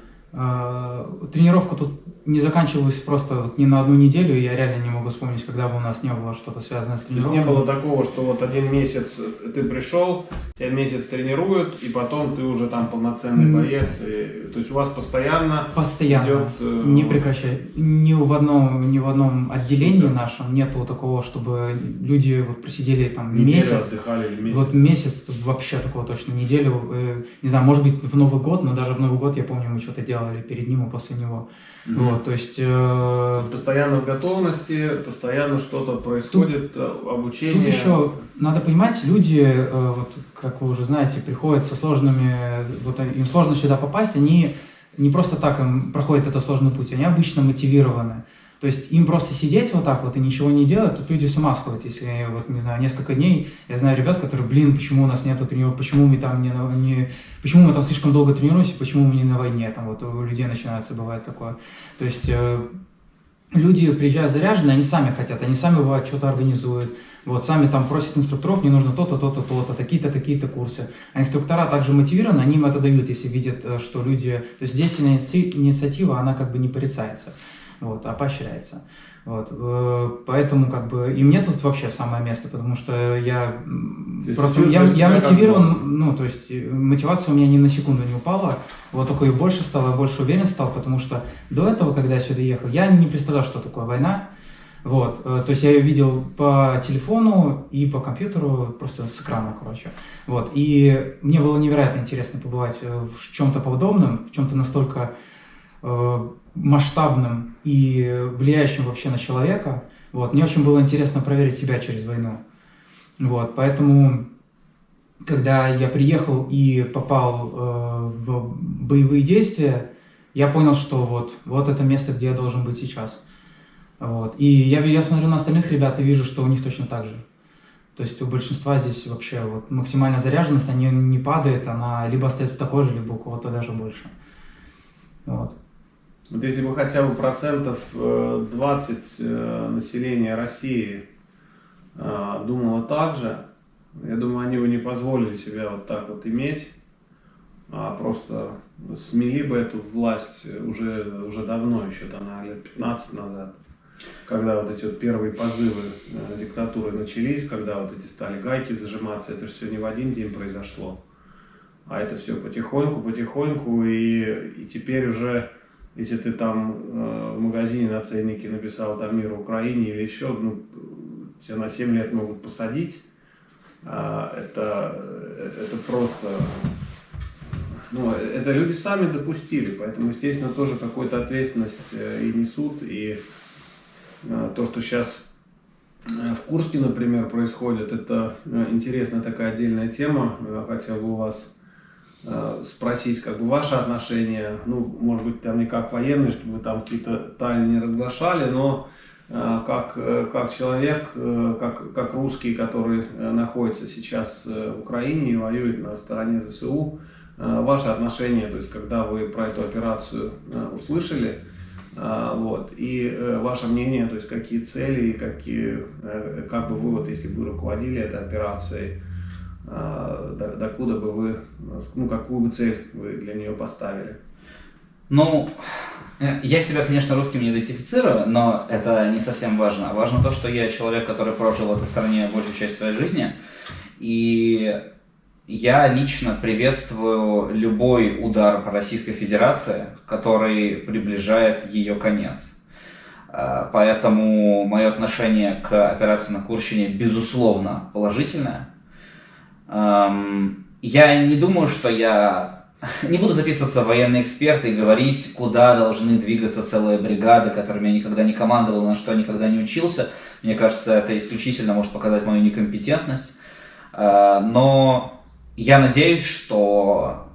Тренировка тут не заканчивалась просто вот не на одну неделю, и я реально не могу вспомнить, когда бы у нас не было что-то связанное с тренировкой. То есть не было такого, что вот один месяц ты пришел, тебя месяц тренируют, и потом ты уже там полноценный боец. То есть у вас постоянно идет... не прекращай. Ни в одном отделении нашем нету такого, чтобы люди вот просидели там месяц. Отдыхали или месяц. Вот месяц, вообще такого точно, неделю. Не знаю, может быть в Новый год, но даже в Новый год, я помню, мы что-то делали перед ним и после него. Вот, то есть... Постоянно в готовности, постоянно что-то происходит, обучение. Тут еще надо понимать, люди, вот, как вы уже знаете, приходят со сложными, вот им сложно сюда попасть, они не просто так им проходит этот сложный путь, они обычно мотивированы. То есть им просто сидеть вот так вот и ничего не делать, тут люди с ума сходят. Если, вот, не знаю, несколько дней, я знаю ребят, которые, почему у нас нету тренировок, почему мы там почему мы там слишком долго тренируемся, почему мы не на войне, там вот у людей начинается, бывает такое. То есть люди приезжают заряженные, они сами хотят, они сами бывает что-то организуют, вот, сами там просят инструкторов, мне нужно то-то, то-то, то-то, такие-то, такие-то курсы. А инструктора также мотивированы, они им это дают, если видят, что люди... То есть здесь инициатива, она как бы не порицается, вот, а поощряется. Вот, поэтому как бы и мне тут вообще самое место, потому что я просто я мотивирован, ну то есть мотивация у меня ни на секунду не упала, вот только и больше стало, больше уверен стал, потому что до этого, когда я сюда ехал, я не представлял, что такое война, вот, то есть я ее видел по телефону и по компьютеру, просто с экрана, короче, вот, и мне было невероятно интересно побывать в чем-то подобном, в чем-то настолько масштабным и влияющим вообще на человека. Вот. Мне очень было интересно проверить себя через войну. Вот. Поэтому, когда я приехал и попал в боевые действия, я понял, что вот это место, где я должен быть сейчас. Вот. И я смотрю на остальных ребят и вижу, что у них точно так же. То есть у большинства здесь вообще вот максимальная заряженность, она не падает, она либо остается такой же, либо у кого-то даже больше. Вот. Вот если бы хотя бы процентов 20 населения России думало так же, я думаю, они бы не позволили себя вот так вот иметь, а просто смели бы эту власть уже давно, еще там, лет 15 назад, когда вот эти вот первые позывы диктатуры начались, когда вот эти стали гайки зажиматься, это же все не в один день произошло, а это все потихоньку, и теперь уже... Если ты там в магазине на ценнике написал там «Мир Украине» или еще, ну, тебя на 7 лет могут посадить. Это просто... Ну, это люди сами допустили, поэтому, естественно, тоже какую-то ответственность и несут. И то, что сейчас в Курске, например, происходит, это интересная такая отдельная тема. Хотел бы у вас спросить, как бы, ваши отношения, ну, может быть, там не как военные, чтобы вы там какие-то тайны не разглашали, но как человек, как русский, который находится сейчас в Украине и воюет на стороне ЗСУ, ваши отношения, то есть, когда вы про эту операцию услышали, вот, и ваше мнение, то есть, какие цели и как бы вы, вот, если бы вы руководили этой операцией, докуда бы вы, ну, какую бы цель вы для нее поставили? Ну, я себя, конечно, русским не идентифицирую, но это не совсем важно. Важно то, что я человек, который прожил в этой стране большую часть своей жизни, и я лично приветствую любой удар по Российской Федерации, который приближает ее конец. Поэтому мое отношение к операции на Курщине, безусловно, положительное. Я не думаю, что я не буду записываться в военные эксперты и говорить, куда должны двигаться целые бригады, которыми я никогда не командовал, на что я никогда не учился. Мне кажется, это исключительно может показать мою некомпетентность. Но я надеюсь, что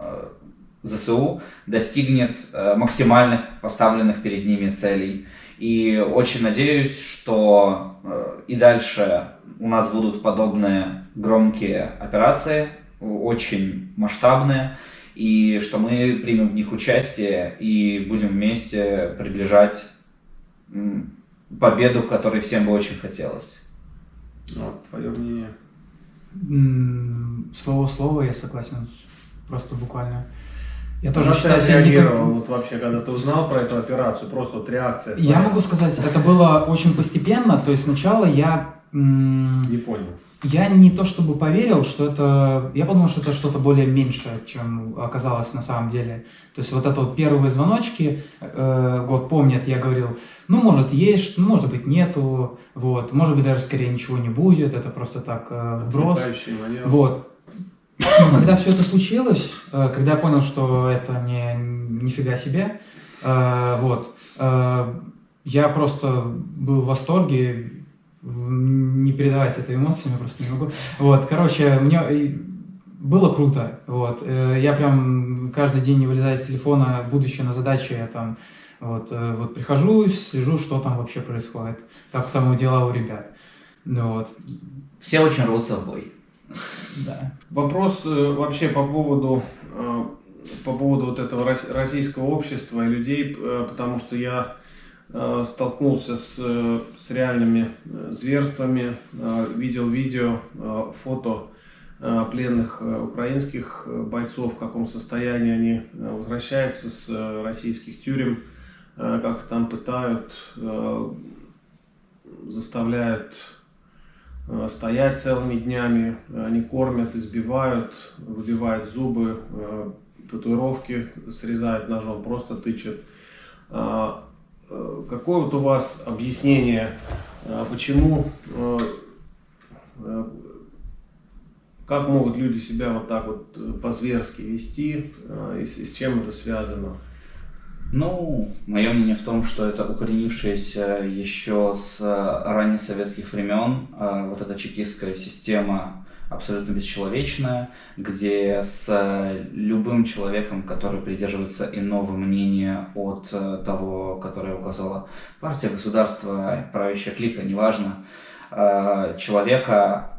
ЗСУ достигнет максимальных поставленных перед ними целей. И очень надеюсь, что и дальше у нас будут подобные громкие операции, очень масштабные, и что мы примем в них участие и будем вместе приближать победу, которой всем бы очень хотелось. Вот, твое мнение? Слово в слово, я согласен, просто буквально. Я тоже считаю себя реагировал, вот вообще, когда ты узнал про эту операцию, просто вот реакция твоя. Я могу сказать, это было очень постепенно, то есть сначала я... Не понял. Я не то чтобы поверил, что это... Я подумал, что это что-то более меньшее, чем оказалось на самом деле. То есть вот это вот первые звоночки, вот помнят, я говорил, ну может есть, ну может быть нету, вот, может быть даже скорее ничего не будет, это просто так вброс. Вот. Когда все это случилось, когда я понял, что это нифига себе, вот, я просто был в восторге, не передавать это эмоциями, просто не могу. Вот, короче, было круто. Вот. Я прям каждый день, не вылезая из телефона, будучи на задаче, я там вот прихожу, слежу, что там вообще происходит, как там дела у ребят. Вот. Все очень рвутся в бой. Да. Вопрос вообще по поводу вот этого российского общества и людей, потому что я столкнулся с реальными зверствами, видел видео, фото пленных украинских бойцов, в каком состоянии они возвращаются с российских тюрем, как их там пытают, заставляют стоять целыми днями, они кормят, избивают, выбивают зубы, татуировки срезают ножом, просто тычут. Какое вот у вас объяснение, почему, как могут люди себя вот так вот по-зверски вести, и с чем это связано? Ну, мое мнение в том, что это укоренившаяся еще с ранних советских времен вот эта чекистская система абсолютно бесчеловечная, где с любым человеком, который придерживается иного мнения от того, которое указала партия, государство, правящая клика, неважно, человека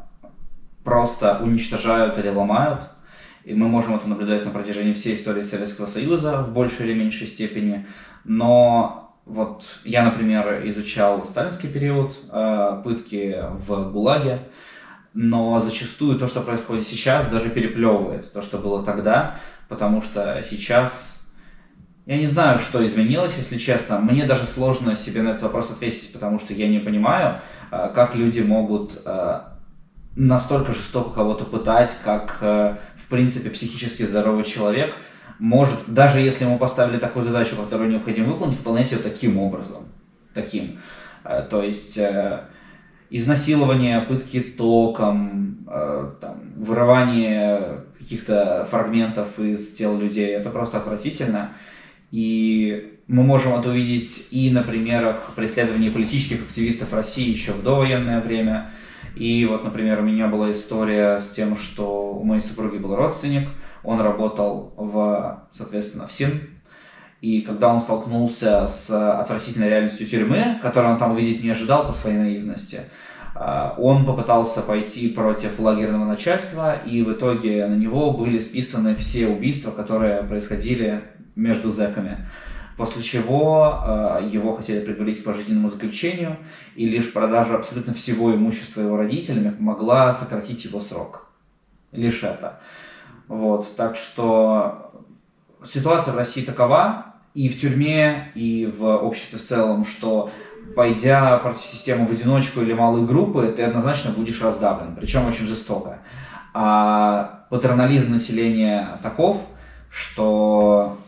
просто уничтожают или ломают. И мы можем это наблюдать на протяжении всей истории Советского Союза в большей или меньшей степени. Но вот я, например, изучал сталинский период, пытки в ГУЛАГе, но зачастую то, что происходит сейчас, даже переплевывает то, что было тогда, потому что сейчас я не знаю, что изменилось, если честно. Мне даже сложно себе на этот вопрос ответить, потому что я не понимаю, как люди могут настолько жестоко кого-то пытать, как, в принципе, психически здоровый человек может, даже если ему поставили такую задачу, которую необходимо выполнять ее таким образом. Таким. То есть изнасилование, пытки током, там, вырывание каких-то фрагментов из тел людей, это просто отвратительно. И мы можем это увидеть и на примерах преследования политических активистов России еще в довоенное время. И вот, например, у меня была история с тем, что у моей супруги был родственник, он работал соответственно, в СИН, и когда он столкнулся с отвратительной реальностью тюрьмы, которую он там увидеть не ожидал по своей наивности, он попытался пойти против лагерного начальства, и в итоге на него были списаны все убийства, которые происходили между зэками. После чего его хотели приговорить к пожизненному заключению, и лишь продажа абсолютно всего имущества его родителями могла сократить его срок. Лишь это. Вот. Так что ситуация в России такова, и в тюрьме, и в обществе в целом, что пойдя против системы в одиночку или малые группы, ты однозначно будешь раздавлен, причем очень жестоко. А патернализм населения таков, что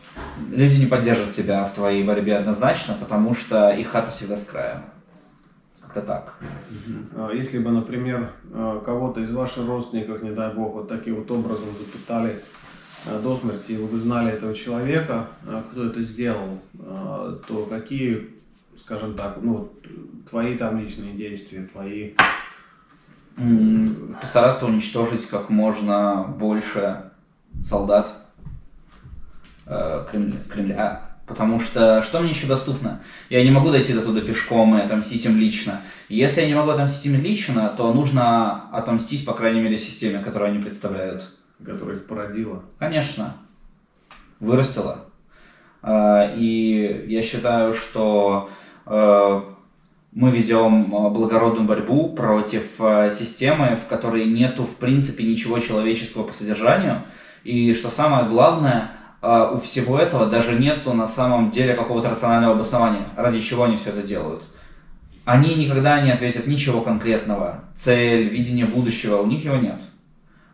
люди не поддержат тебя в твоей борьбе однозначно, потому что их хата всегда с краю. Как-то так. Если бы, например, кого-то из ваших родственников, не дай бог, вот таким вот образом запытали до смерти, и вы знали этого человека, кто это сделал, то какие, скажем так, ну, твои там личные действия, твои... Постараться уничтожить как можно больше солдат Кремля. Потому что мне еще доступно? Я не могу дойти до туда пешком и отомстить им лично. Если я не могу отомстить им лично, то нужно отомстить, по крайней мере, системе, которую они представляют. Которая их породила. Конечно. Вырастила. И я считаю, что мы ведем благородную борьбу против системы, в которой нету, в принципе, ничего человеческого по содержанию. И что самое главное, у всего этого даже нету на самом деле какого-то рационального обоснования, ради чего они все это делают. Они никогда не ответят ничего конкретного, цель, видение будущего, у них его нет.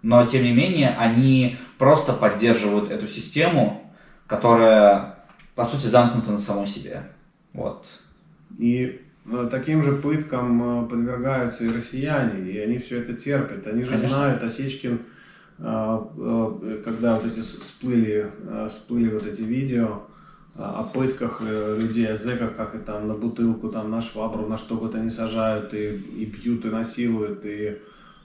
Но, тем не менее, они просто поддерживают эту систему, которая, по сути, замкнута на самой себе. Вот. И таким же пыткам подвергаются и россияне, и они все это терпят. Они же Конечно. знают, Осечкин, когда вот эти всплыли вот эти видео о пытках людей, о зэках, как и там на бутылку, там на швабру, на что-то они сажают и бьют, и насилуют, и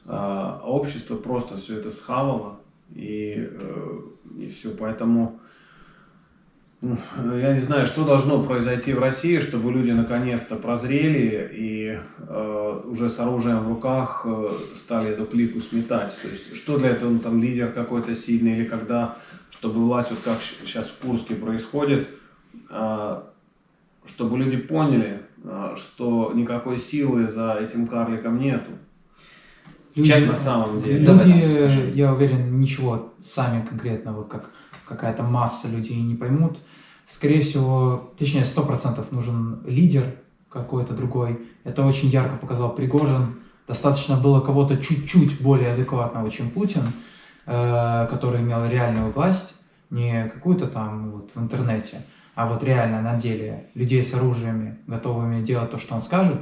общество просто все это схавало. И все. Поэтому я не знаю, что должно произойти в России, чтобы люди наконец-то прозрели и уже с оружием в руках стали эту клику сметать. То есть, что для этого, там лидер какой-то сильный, или когда, чтобы власть, вот как сейчас в Курске происходит, чтобы люди поняли, что никакой силы за этим карликом нету. Люди, На самом деле. люди, я уверен, ничего сами конкретно, вот как какая-то масса людей не поймут. Скорее всего, точнее 100% нужен лидер какой-то другой. Это очень ярко показал Пригожин. Достаточно было кого-то чуть-чуть более адекватного, чем Путин, который имел реальную власть, не какую-то там вот в интернете, а вот реально на деле людей с оружиями, готовыми делать то, что он скажет.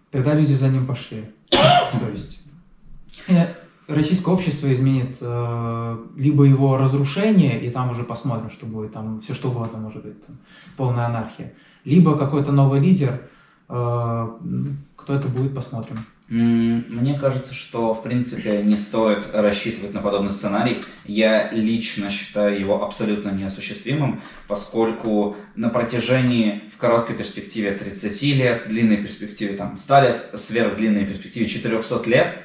Тогда люди за ним пошли. То есть российское общество изменит либо его разрушение, и там уже посмотрим, что будет, там все что угодно может быть, там, полная анархия, либо какой-то новый лидер, кто это будет, посмотрим. Мне кажется, что в принципе не стоит рассчитывать на подобный сценарий. Я лично считаю его абсолютно неосуществимым, поскольку на протяжении в короткой перспективе 30 лет, длинной перспективе там 100 лет, сверхдлинной перспективе 400 лет,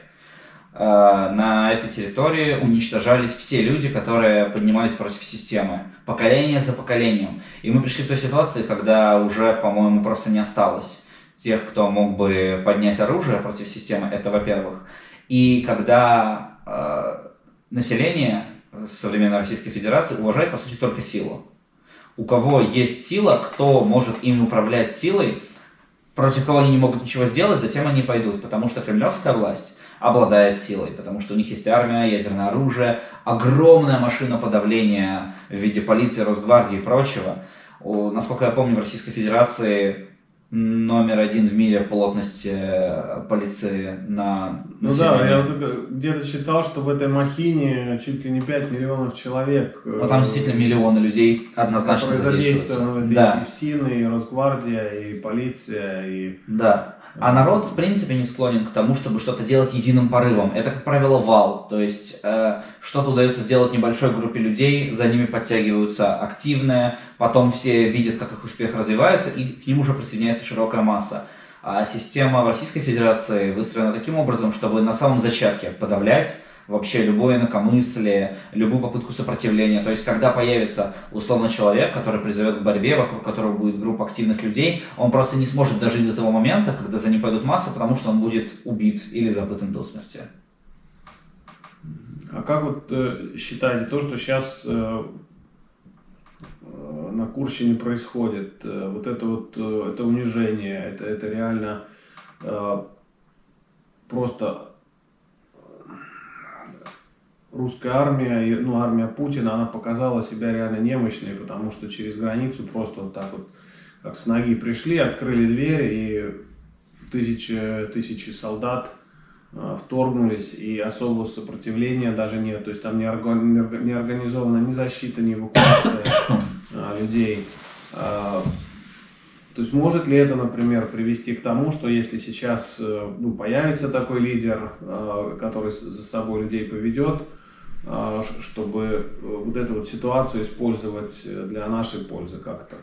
на этой территории уничтожались все люди, которые поднимались против системы, поколение за поколением. И мы пришли к той ситуации, когда уже, по-моему, просто не осталось тех, кто мог бы поднять оружие против системы, это во-первых. И когда население современной Российской Федерации уважает, по сути, только силу. У кого есть сила, кто может ими управлять силой, против кого они не могут ничего сделать, затем они пойдут, потому что кремлевская власть обладает силой, потому что у них есть армия, ядерное оружие, огромная машина подавления в виде полиции, Росгвардии и прочего. Насколько я помню, в Российской Федерации номер один в мире плотность полиции на население. Ну да, я вот где-то читал, что в этой махине чуть ли не 5 миллионов человек. Но там действительно миллионы людей однозначно задействованы. Да. И ФСИН, и Росгвардия, и полиция, и... Да. А народ, в принципе, не склонен к тому, чтобы что-то делать единым порывом. Это, как правило, вал. То есть, что-то удается сделать небольшой группе людей, за ними подтягиваются активные, потом все видят, как их успех развивается, и к ним уже присоединяется широкая масса. А система в Российской Федерации выстроена таким образом, чтобы на самом зачатке подавлять вообще любое инакомыслие, любую попытку сопротивления. То есть, когда появится условно человек, который призовет к борьбе, вокруг которого будет группа активных людей, он просто не сможет дожить до того момента, когда за ним пойдут массы, потому что он будет убит или запытан до смерти. А как вот считаете то, что сейчас на Курщине происходит, вот это унижение, это реально просто... Русская армия, ну, армия Путина, она показала себя реально немощной, потому что через границу просто вот так вот, как с ноги пришли, открыли дверь, и тысячи солдат вторгнулись, и особого сопротивления даже нет. То есть там не организована ни защита, ни эвакуация людей. То есть может ли это, например, привести к тому, что если сейчас появится такой лидер, который за собой людей поведет, чтобы вот эту вот ситуацию использовать для нашей пользы как-то?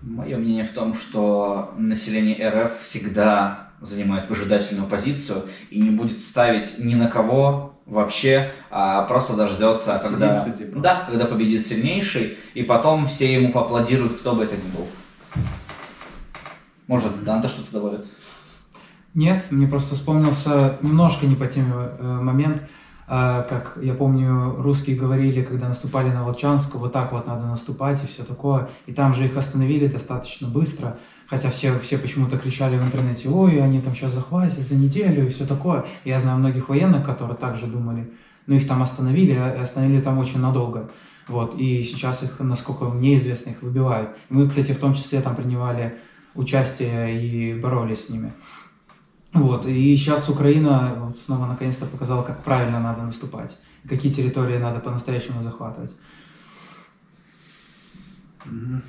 Мое мнение в том, что население РФ всегда занимает выжидательную позицию и не будет ставить ни на кого вообще, а просто дождется, когда, типа. Да, когда победит сильнейший, и потом все ему поаплодируют, кто бы это ни был. Может, Данте что-то добавит? Нет, мне просто вспомнился немножко не по теме момент, как я помню, русские говорили, когда наступали на Волчанск, вот так вот надо наступать и все такое. И там же их остановили достаточно быстро, хотя все почему-то кричали в интернете: ой, они там сейчас захватят за неделю и все такое. Я знаю многих военных, которые также думали, но их там остановили, и остановили там очень надолго. Вот, и сейчас их, насколько мне известно, их выбивают. Мы, кстати, в том числе там принимали участие и боролись с ними. Вот, и сейчас Украина вот снова наконец-то показала, как правильно надо наступать, какие территории надо по-настоящему захватывать.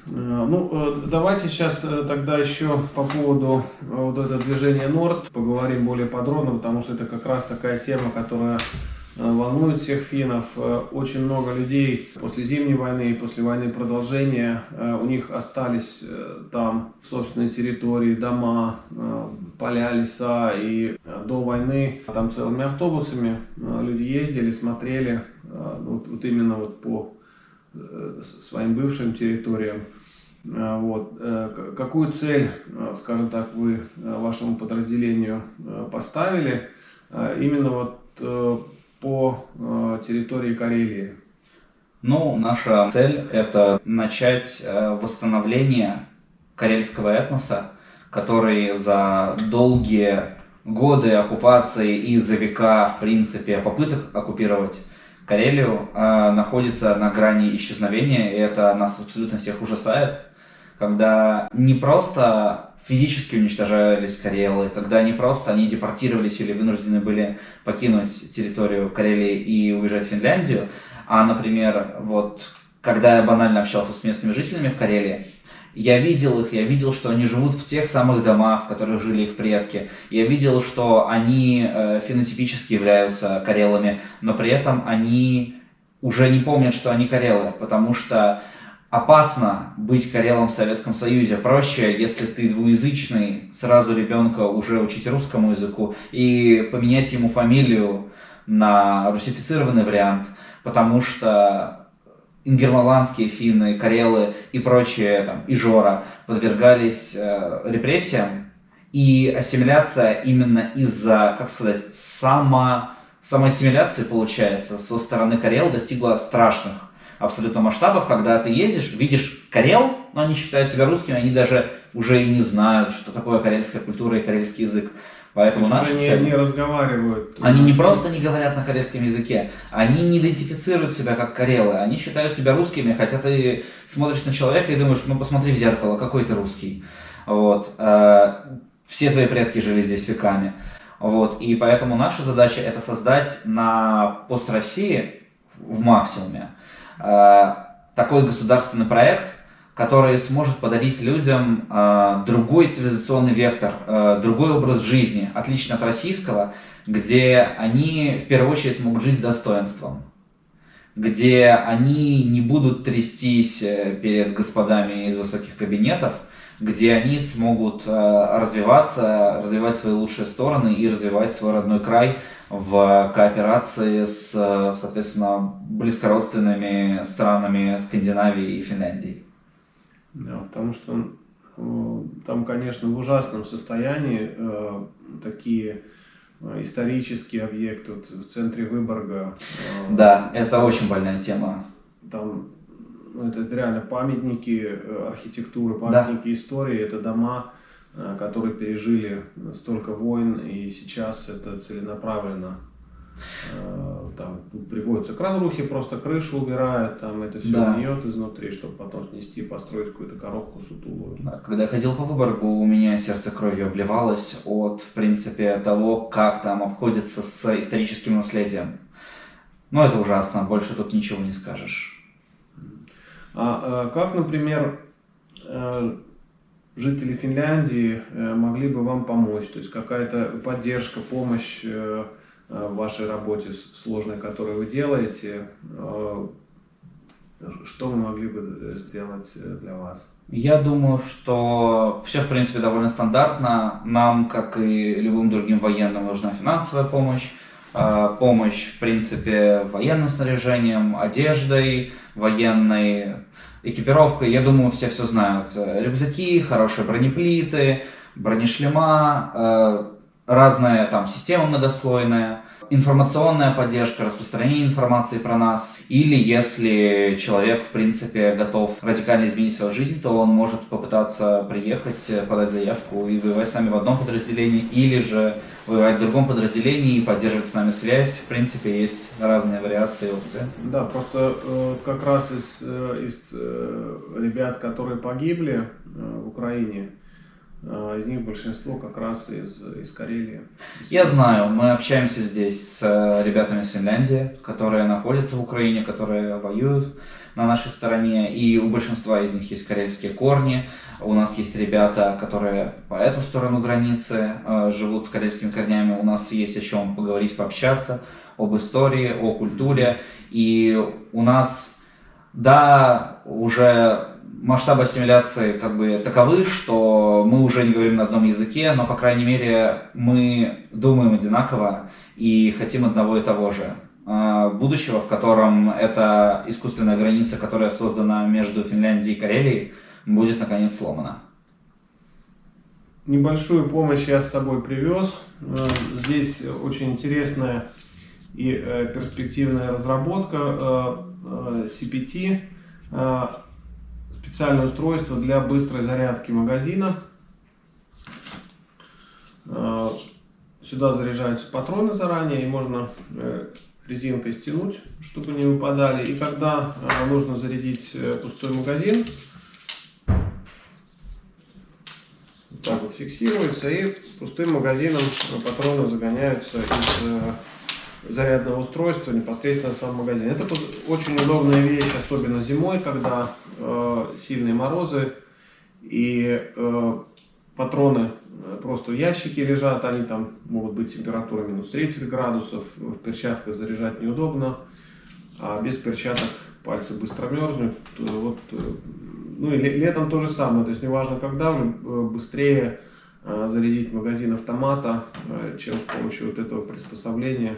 Ну, давайте сейчас тогда еще по поводу вот этого движения Норд поговорим более подробно, потому что это как раз такая тема, которая волнует всех финнов. Очень много людей после Зимней войны и после войны продолжения, у них остались там собственные территории, дома, поля, леса. И до войны там целыми автобусами люди ездили, смотрели вот именно вот по своим бывшим территориям. Вот. Какую цель, скажем так, вы вашему подразделению поставили именно вот по территории Карелии? Ну, наша цель – это начать восстановление карельского этноса, который за долгие годы оккупации и за века, в принципе, попыток оккупировать Карелию находится на грани исчезновения, и это нас абсолютно всех ужасает, когда не просто физически уничтожались карелы, когда не просто они депортировались или вынуждены были покинуть территорию Карелии и уезжать в Финляндию, а, например, вот когда я банально общался с местными жителями в Карелии, я видел их, я видел, что они живут в тех самых домах, в которых жили их предки. Я видел, что они фенотипически являются карелами, но при этом они уже не помнят, что они карелы, потому что опасно быть карелом в Советском Союзе. Проще, если ты двуязычный, сразу ребенка уже учить русскому языку и поменять ему фамилию на русифицированный вариант, потому что ингерманландские финны, карелы и прочие, там, ижора, подвергались репрессиям, и ассимиляция именно из-за, как сказать, самоассимиляции, получается, со стороны карел достигла страшных абсолютно масштабов, когда ты ездишь, видишь карел, но они считают себя русскими, они даже уже и не знают, что такое карельская культура и карельский язык. Поэтому наши они не разговаривают. Они не просто не говорят на карельском языке, они не идентифицируют себя как карелы, они считают себя русскими, хотя ты смотришь на человека и думаешь, ну посмотри в зеркало, какой ты русский. Вот. Все твои предки жили здесь веками. Вот. И поэтому наша задача это создать на пост-России в максимуме такой государственный проект, который сможет подарить людям другой цивилизационный вектор, другой образ жизни, отлично от российского, где они в первую очередь смогут жить с достоинством, где они не будут трястись перед господами из высоких кабинетов, где они смогут развиваться, развивать свои лучшие стороны и развивать свой родной край в кооперации с, соответственно, близкородственными странами Скандинавии и Финляндии. Да, потому что там, конечно, в ужасном состоянии такие исторические объекты вот, в центре Выборга. Да, это очень больная тема. Там это реально памятники архитектуры, памятники истории, это дома, которые пережили столько войн, и сейчас это целенаправленно там приводится к разрухе, просто крышу убирают, там это все гниет изнутри, чтобы потом снести, построить какую-то коробку сутулую. Да, когда я ходил по Выборгу, у меня сердце кровью обливалось от, в принципе, того, как там обходится с историческим наследием. Но это ужасно, больше тут ничего не скажешь. А как, например, жители Финляндии могли бы вам помочь? То есть какая-то поддержка, помощь в вашей работе сложной, которую вы делаете? Что мы могли бы сделать для вас? Я думаю, что все, в принципе, довольно стандартно. Нам, как и любым другим военным, нужна финансовая помощь. Помощь, в принципе, военным снаряжением, одеждой, военной экипировкой. Я думаю, все знают. Рюкзаки, хорошие бронеплиты, бронешлема, разная там система многослойная, информационная поддержка, распространение информации про нас. Или если человек, в принципе, готов радикально изменить свою жизнь, то он может попытаться приехать, подать заявку и воевать с нами в одном подразделении, или же воевать в другом подразделении и поддерживать с нами связь. В принципе, есть разные вариации и опции. Да, просто как раз из ребят, которые погибли в Украине, из них большинство как раз из Карелии. Я знаю, мы общаемся здесь с ребятами из Финляндии, которые находятся в Украине, которые воюют на нашей стороне, и у большинства из них есть карельские корни. У нас есть ребята, которые по эту сторону границы живут с карельскими корнями, у нас есть о чем поговорить, пообщаться. об истории, о культуре. И у нас, да, уже масштабы ассимиляции как бы таковы, что мы уже не говорим на одном языке, но, по крайней мере, мы думаем одинаково и хотим одного и того же. Будущего, в котором эта искусственная граница, которая создана между Финляндией и Карелией, будет наконец сломана. Небольшую помощь я с собой привез. Здесь очень интересная и перспективная разработка CPT, специальное устройство для быстрой зарядки магазина. Сюда заряжаются патроны заранее, и можно резинкой стянуть, чтобы не выпадали. И когда нужно зарядить пустой магазин, вот так вот фиксируется, и пустым магазином патроны загоняются из зарядного устройства непосредственно в сам магазин. Это очень удобная вещь, особенно зимой, когда сильные морозы и патроны просто в ящике лежат, они там могут быть температура минус 30 градусов, в перчатках заряжать неудобно, а без перчаток пальцы быстро мерзнут. Вот, ну и летом то же самое, то есть неважно когда, быстрее зарядить магазин автомата, чем с помощью вот этого приспособления,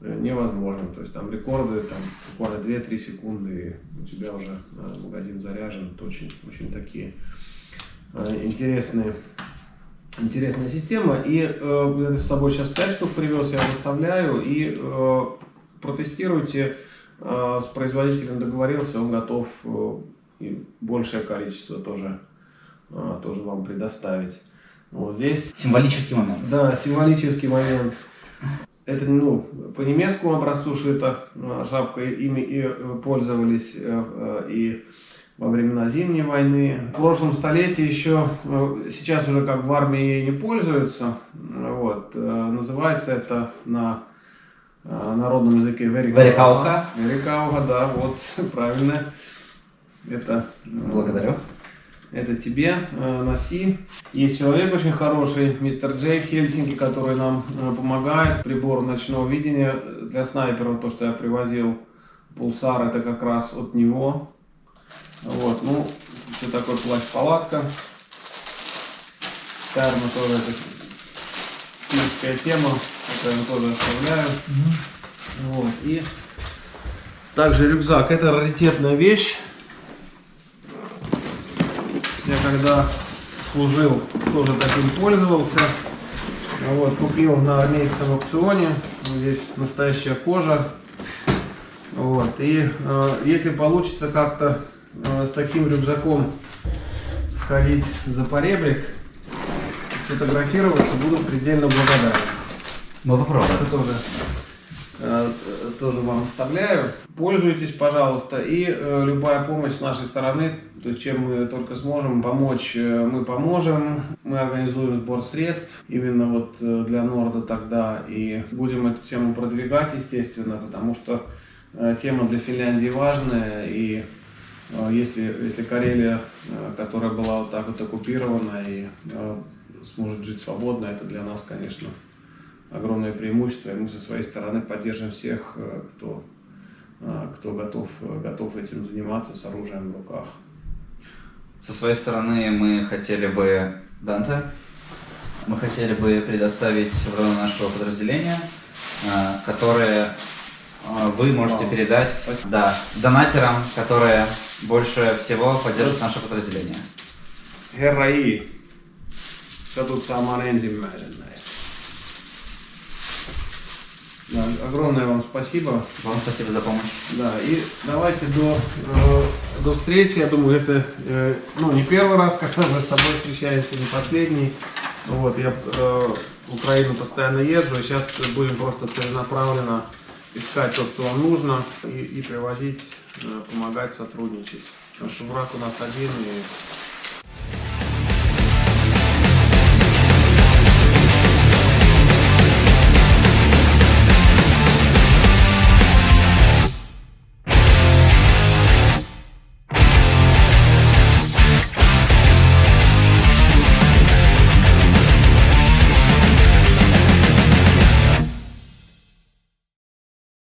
невозможно. То есть там рекорды там, буквально 2-3 секунды, и у тебя уже магазин заряжен. Это очень такие интересная система. И я с собой сейчас 5 штук привез, я выставляю, и протестируйте. С производителем договорился, он готов и большее количество тоже вам предоставить. Вот здесь Символический момент. Да, символический момент. Это, ну, по немецкому образцу шита шапка, ими и пользовались и во времена Зимней войны. В прошлом столетии еще, сейчас уже как в армии ей не пользуются, вот, называется это на народном языке Верикауха. Верикауха, да, вот, правильно. Это Благодарю. Это тебе, носи. Есть человек очень хороший, мистер Джей в Хельсинки, который нам помогает. Прибор ночного видения для снайперов, то, что я привозил, Пулсар, это как раз от него. Вот, ну, еще такой плащ-палатка. Термо тоже, это финская тема, это я тоже оставляю. Вот, и также рюкзак, это раритетная вещь. Я когда служил, тоже таким пользовался. Вот, купил на армейском аукционе. Здесь настоящая кожа. Вот, и если получится как-то с таким рюкзаком сходить за поребрик, сфотографироваться, буду предельно благодарен. Мы попробуем. Это тоже вам оставляю. Пользуйтесь, пожалуйста, и любая помощь с нашей стороны, то есть чем мы только сможем помочь, мы поможем. Мы организуем сбор средств именно вот для Норда тогда, и будем эту тему продвигать, естественно, потому что тема для Финляндии важная, и если Карелия, которая была вот так вот оккупирована и сможет жить свободно, это для нас, конечно, огромное преимущество, и мы со своей стороны поддержим всех, кто готов этим заниматься с оружием в руках. Со своей стороны мы хотели бы, Данте, мы хотели бы предоставить в нашего подразделения, которые вы можете передать донатерам, которые больше всего поддержат наше подразделение. Herra I, satut saamaan ensimmäisen näistä. Да, огромное вам спасибо. Вам спасибо за помощь. Да, и давайте до встречи. Я думаю, это не первый раз, когда мы с тобой встречаемся, не последний. Вот, я в Украину постоянно езжу, и сейчас будем просто целенаправленно искать то, что вам нужно, и привозить, помогать, сотрудничать. Потому что враг у нас один, и